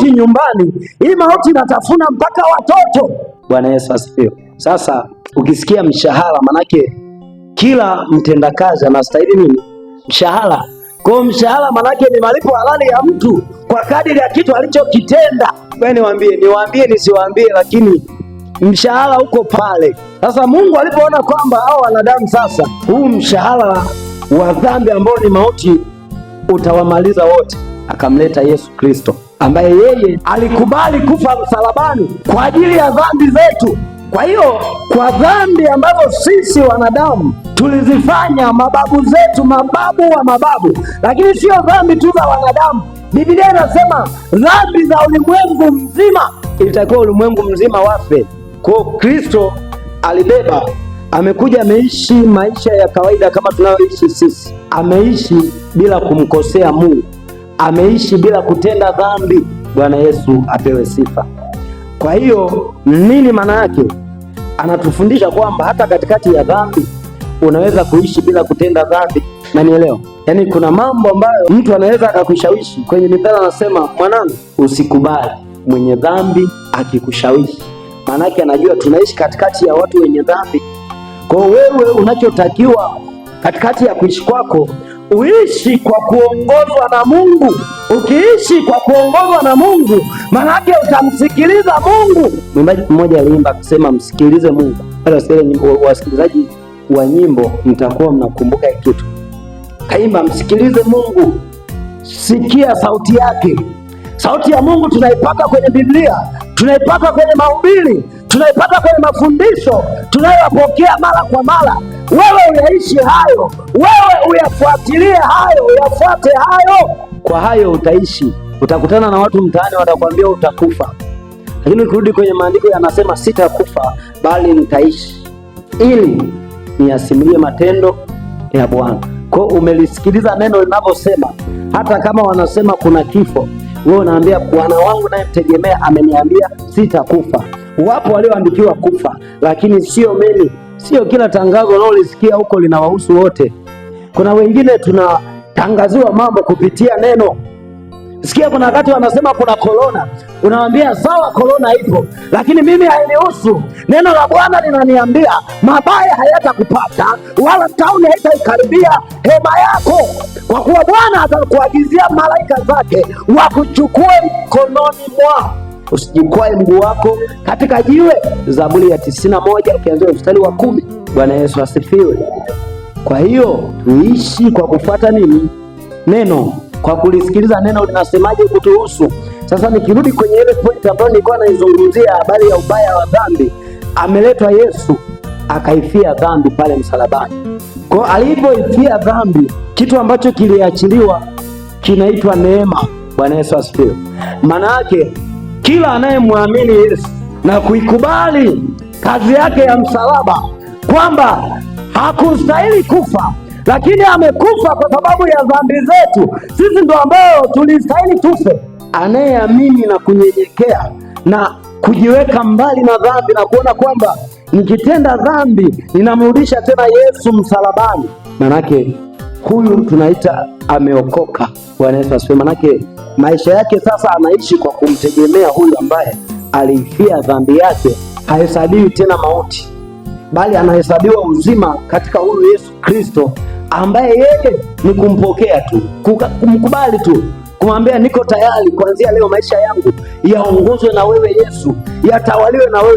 mauti nyumbani. Hii mauti inatafuna mpaka watoto. Bwana Yesu asifiwe. Sasa ukisikia mshahara, manake kila mtendakazi anastahili nini? Mshahara. Kwa mshahara manake ni malipo halali ya mtu kwa kadiri ya kitu alichokitenda. Wewe niwaambie nisiwaambie, lakini mshahara uko pale. Sasa Mungu alipoona kwamba hao wanadamu sasa, huu mshahara wa dhambi ambao ni mauti utawamaliza wote, akamleta Yesu Kristo, ambaye yeye alikubali kufa msalabani kwa ajili ya dhambi zetu. Kwa hiyo kwa dhambi ambazo sisi wanadamu tulizifanya, mababu zetu, mababu wa mababu, lakini sio dhambi tu za wanadamu. Biblia inasema dhambi za ulimwengu mzima, ilitakiwa ulimwengu mzima wafe. Kwa Kristo alibeba, amekuja, ameishi maisha ya kawaida kama tunayoishi sisi. Ameishi bila kumkosea Mungu, ameishi bila kutenda dhambi. Bwana Yesu apewe sifa. Kwa hiyo nini maana yake? Anatufundisha kwamba hata katikati ya dhambi unaweza kuishi bila kutenda dhambi. Na nielewa, yaani kuna mambo ambayo mtu anaweza akakushawishi. Kwenye Mithali anasema, mwanangu, usikubali mwenye dhambi akikushawishi. Maana yake anajua tunaishi katikati ya watu wenye dhambi. Kwa wewe unachotakiwa katikati ya kuishi kwako, uishi kwa kuongozwa na Mungu. Ukiishi kwa kuongozwa na Mungu, maana yake utamsikiliza Mungu. Mwimbaji mmoja aliimba kusema, msikilize Mungu. Wasikilizaji wa nyimbo mtakuwa mnakumbuka hiki kitu. Kaimba, msikilize Mungu, sikia sauti yake. Sauti ya Mungu tunaipata kwenye Biblia, tunaipata kwenye mahubiri, tunaipata kwenye mafundisho tunayopokea mara kwa mara. Wewe uyaishi hayo, wewe uyafuatilie hayo, uyafuate hayo. Kwa hayo utaishi. Utakutana na watu mtaani watakwambia utakufa, lakini ukirudi kwenye maandiko yanasema sitakufa bali nitaishi ili niyasimulie matendo ya Bwana. Kwa umelisikiliza neno linavyosema, hata kama wanasema kuna kifo, wewe unaambia Bwana wangu naye mtegemea ameniambia sitakufa. Wapo walioandikiwa kufa, lakini sio mimi. Sio kila tangazo unalolisikia huko linawahusu wote. Kuna wengine tunatangaziwa mambo kupitia neno. Sikia, kuna wakati wanasema kuna korona, unawambia sawa, korona ipo, lakini mimi hainihusu. Neno la Bwana linaniambia mabaya hayatakupata wala tauni haitaikaribia hema yako, kwa kuwa Bwana atakuagizia malaika zake wakuchukue mkononi mwao, usijikwae mguu wako katika jiwe. Zaburi ya 91 ukianzia mstari wa 10. Bwana Yesu asifiwe. Kwa hiyo tuishi kwa kufuata nini? Neno, kwa kulisikiliza neno linasemaje kutuhusu. Sasa nikirudi kwenye ile point ambayo nilikuwa naizungumzia, habari ya ubaya wa dhambi, ameletwa Yesu akaifia dhambi pale msalabani. Kwa alipoifia dhambi, kitu ambacho kiliachiliwa kinaitwa neema. Bwana Yesu asifiwe. Maana yake kila anayemwamini Yesu na kuikubali kazi yake ya msalaba, kwamba hakustahili kufa lakini amekufa kwa sababu ya dhambi zetu, sisi ndo ambao tulistahili tufe. Anayeamini na kunyenyekea na kujiweka mbali na dhambi na kuona kwamba nikitenda dhambi ninamrudisha tena Yesu msalabani, manake huyu tunaita ameokoka. Bwana Yesu asifiwe. Manake maisha yake sasa anaishi kwa kumtegemea huyu ambaye alifia dhambi yake. Hahesabiwi tena mauti, bali anahesabiwa uzima katika huyu Yesu Kristo, ambaye yeye ni kumpokea tu, kumkubali tu, kumwambia niko tayari kuanzia leo maisha yangu yaongozwe na wewe Yesu, yatawaliwe na wewe.